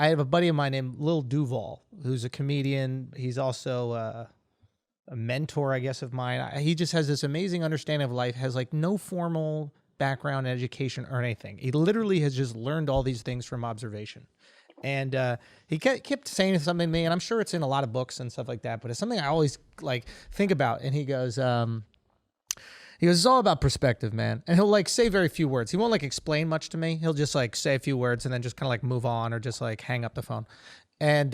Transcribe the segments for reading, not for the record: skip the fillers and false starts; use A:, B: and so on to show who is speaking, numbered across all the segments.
A: I have a buddy of mine named Lil Duval, who's a comedian. He's also a mentor, I guess, of mine. He just has this amazing understanding of life, has like no formal background in education or anything. He literally has just learned all these things from observation. And he kept saying something to me, and I'm sure it's in a lot of books and stuff like that, but it's something I always like think about. And he goes, it's all about perspective, man. And he'll like say very few words. He won't like explain much to me. He'll just like say a few words and then just kind of like move on or just like hang up the phone. And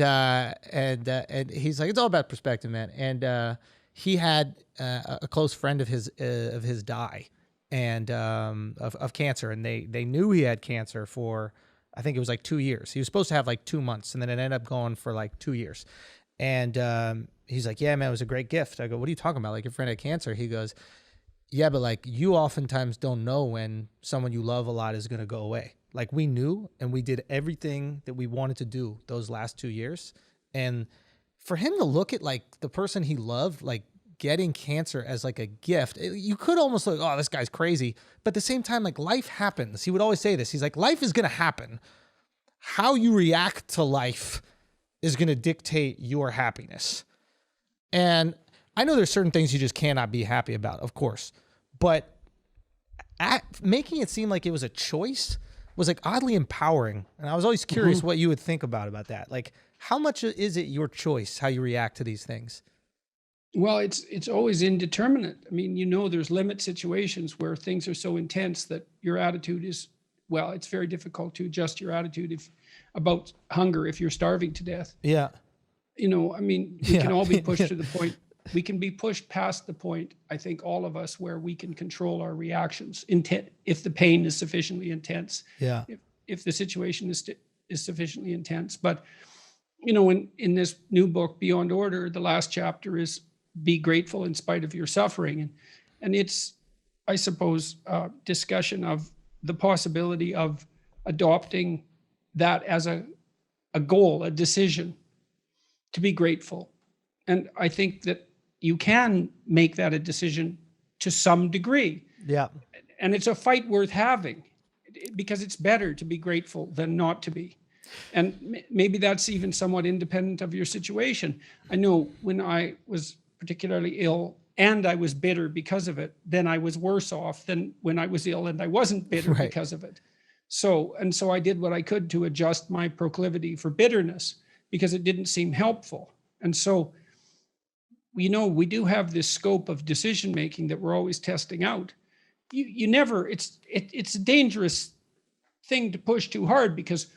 A: he's like, it's all about perspective, man. And he had a close friend of his die, and of cancer, and they knew he had cancer for, I think it was like 2 years. He was supposed to have like 2 months, and then it ended up going for like 2 years. And he's like, yeah, man, it was a great gift. I go, what are you talking about? Like, your friend had cancer. He goes, yeah, but like, you oftentimes don't know when someone you love a lot is going to go away. Like, we knew, and we did everything that we wanted to do those last 2 years. And for him to look at like the person he loved, like getting cancer as like a gift, you could almost like, oh, this guy's crazy. But at the same time, like, life happens. He would always say this. He's like, life is going to happen. How you react to life is going to dictate your happiness. And I know there's certain things you just cannot be happy about, of course, but making it seem like it was a choice was like oddly empowering. And I was always curious what you would think about that. Like, how much is it your choice, how you react to these things?
B: Well, it's always indeterminate. I mean, there's limit situations where things are so intense that your attitude is, well, it's very difficult to adjust your attitude about hunger if you're starving to death.
A: Yeah.
B: I mean, we can all be pushed to the point. We can be pushed past the point, I think, all of us, where we can control our reactions if the pain is sufficiently intense.
A: Yeah.
B: If the situation is sufficiently intense. But, in this new book, Beyond Order, the last chapter is be grateful in spite of your suffering. And it's, I suppose, a discussion of the possibility of adopting that as a goal, a decision to be grateful. And I think that you can make that a decision to some degree.
A: Yeah.
B: And it's a fight worth having, because it's better to be grateful than not to be. And maybe that's even somewhat independent of your situation. I know when I was particularly ill and I was bitter because of it, then I was worse off than when I was ill and I wasn't bitter because of it. So I did what I could to adjust my proclivity for bitterness, because it didn't seem helpful. And so, we do have this scope of decision making that we're always testing out. You never, it's a dangerous thing to push too hard, because,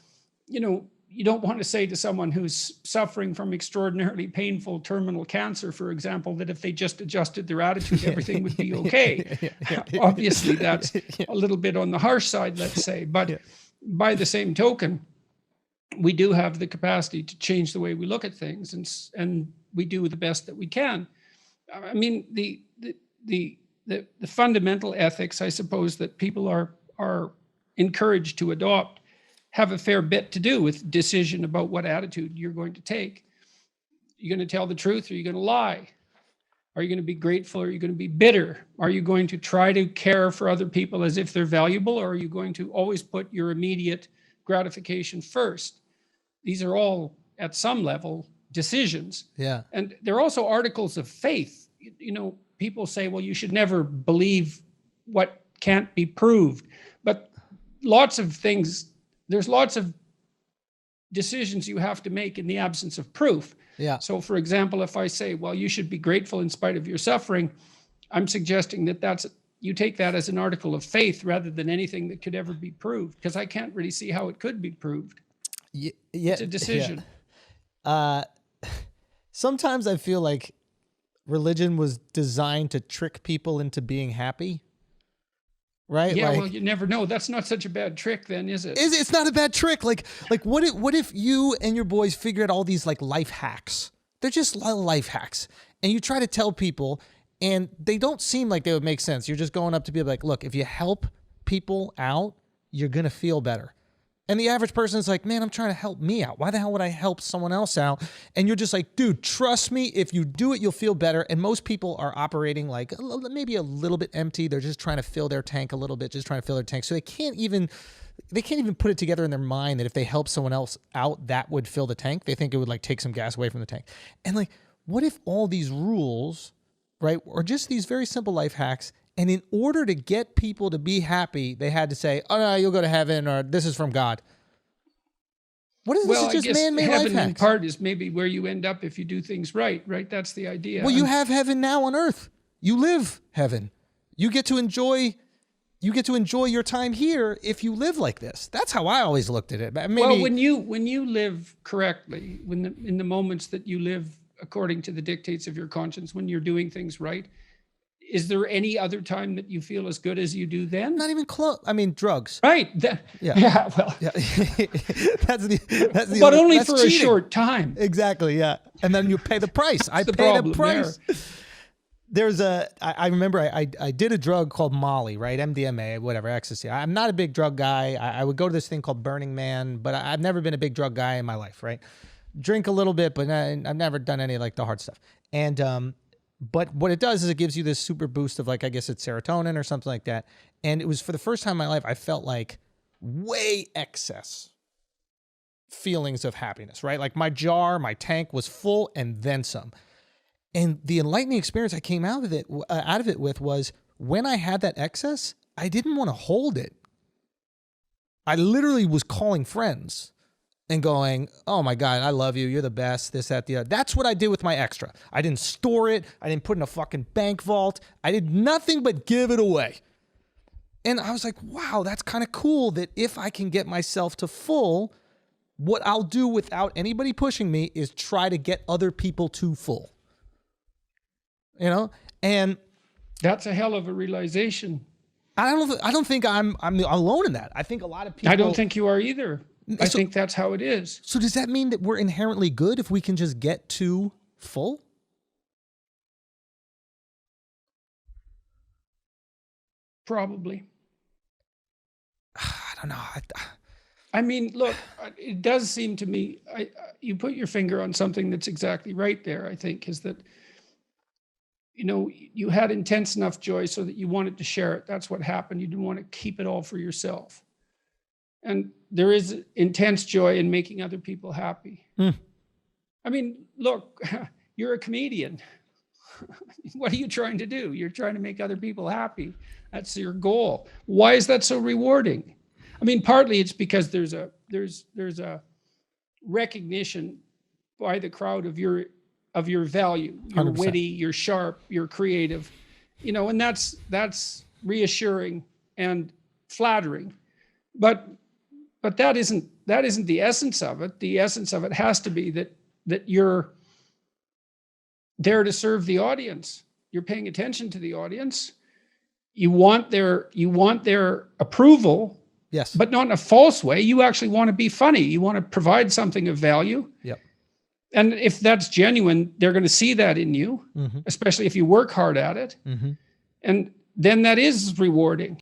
B: you don't want to say to someone who's suffering from extraordinarily painful terminal cancer, for example, that if they just adjusted their attitude, everything would be okay. Obviously, that's a little bit on the harsh side, let's say. But by the same token, we do have the capacity to change the way we look at things, and we do the best that we can. I mean, the fundamental ethics, I suppose, that people are encouraged to adopt have a fair bit to do with decision about what attitude you're going to take. You're going to tell the truth, or are you going to lie? Are you going to be grateful, or are you going to be bitter? Are you going to try to care for other people as if they're valuable, or are you going to always put your immediate gratification first? These are all, at some level, decisions.
A: Yeah. And
B: they're also articles of faith. People say, well, you should never believe what can't be proved. But there's lots of decisions you have to make in the absence of proof.
A: Yeah.
B: So, for example, if I say, well, you should be grateful in spite of your suffering, I'm suggesting that you take that as an article of faith rather than anything that could ever be proved, because I can't really see how it could be proved.
A: Yeah,
B: it's a decision.
A: Yeah. Sometimes I feel like religion was designed to trick people into being happy. Right?
B: Yeah, well, you never know. That's not such a bad trick then, is it?
A: It's not a bad trick. Like what if you and your boys figure out all these like life hacks? They're just life hacks. And you try to tell people, and they don't seem like they would make sense. You're just going up to people like, look, if you help people out, you're going to feel better. And the average person is like, man, I'm trying to help me out. Why the hell would I help someone else out? And you're just like, dude, trust me, if you do it, you'll feel better. And most people are operating like maybe a little bit empty. They're just trying to fill their tank a little bit, just trying to fill their tank. So they can't even they can't even put it together in their mind that if they help someone else out, that would fill the tank. They think it would like take some gas away from the tank. And like, what if all these rules, right, or just these very simple life hacks, and in order to get people to be happy, they had to say, oh no, you'll go to heaven, or this is from God. What is this?
B: Well,
A: Is
B: I
A: just
B: guess
A: man-made life
B: heaven in
A: hacks.
B: part is maybe where you end up if you do things right? That's the idea.
A: Well, you have heaven now on earth. You live heaven. You get to enjoy your time here if you live like this. That's how I always looked at it. Maybe,
B: well, when you live correctly, in the moments that you live according to the dictates of your conscience, when you're doing things right, is there any other time that you feel as good as you do then?
A: not even close. I mean, drugs.
B: Right.
A: Yeah.
B: Well,
A: Yeah. that's the
B: but
A: other,
B: only
A: that's
B: for
A: cheating.
B: a short time.
A: Exactly. Yeah. And then you pay the price. I
B: the
A: pay
B: problem
A: the price. I remember I did a drug called Molly, right? MDMA, whatever, ecstasy. I'm not a big drug guy. I would go to this thing called Burning Man, but I've never been a big drug guy in my life, right? Drink a little bit, but I've never done any like the hard stuff. And, but what it does is it gives you this super boost of like, I guess it's serotonin or something like that. And it was for the first time in my life, I felt like way excess feelings of happiness, right? Like my tank was full and then some. And the enlightening experience I came out of it with was when I had that excess, I didn't want to hold it. I literally was calling friends and going, oh my God, I love you. You're the best. This, that, the other. That's what I did with my extra. I didn't store it. I didn't put it in a fucking bank vault. I did nothing but give it away. And I was like, wow, that's kind of cool that if I can get myself to full, what I'll do without anybody pushing me is try to get other people to full. You know? And
B: That's a hell of a realization.
A: I don't think I'm alone in that. I think a lot of people.
B: I don't think you are either. I think that's how it is.
A: So does that mean that we're inherently good if we can just get to full?
B: Probably.
A: I don't know.
B: I mean, look, it does seem to me, you put your finger on something that's exactly right there, I think, is that, you know, you had intense enough joy so that you wanted to share it. That's what happened. You didn't want to keep it all for yourself. And there is intense joy in making other people happy.
A: Mm.
B: I mean, look, you're a comedian. What are you trying to do? You're trying to make other people happy. That's your goal. Why is that so rewarding? I mean, partly it's because there's a recognition by the crowd of your value. You're
A: 100%.
B: witty, you're sharp, you're creative, you know, and that's reassuring and flattering. But that isn't the essence of it. The essence of it has to be that you're there to serve the audience. You're paying attention to the audience. You want their approval.
A: Yes.
B: But not in a false way. You actually want to be funny. You want to provide something of value.
A: Yep.
B: And if that's genuine, they're going to see that in you, especially if you work hard at it.
A: Mm-hmm.
B: And then that is rewarding.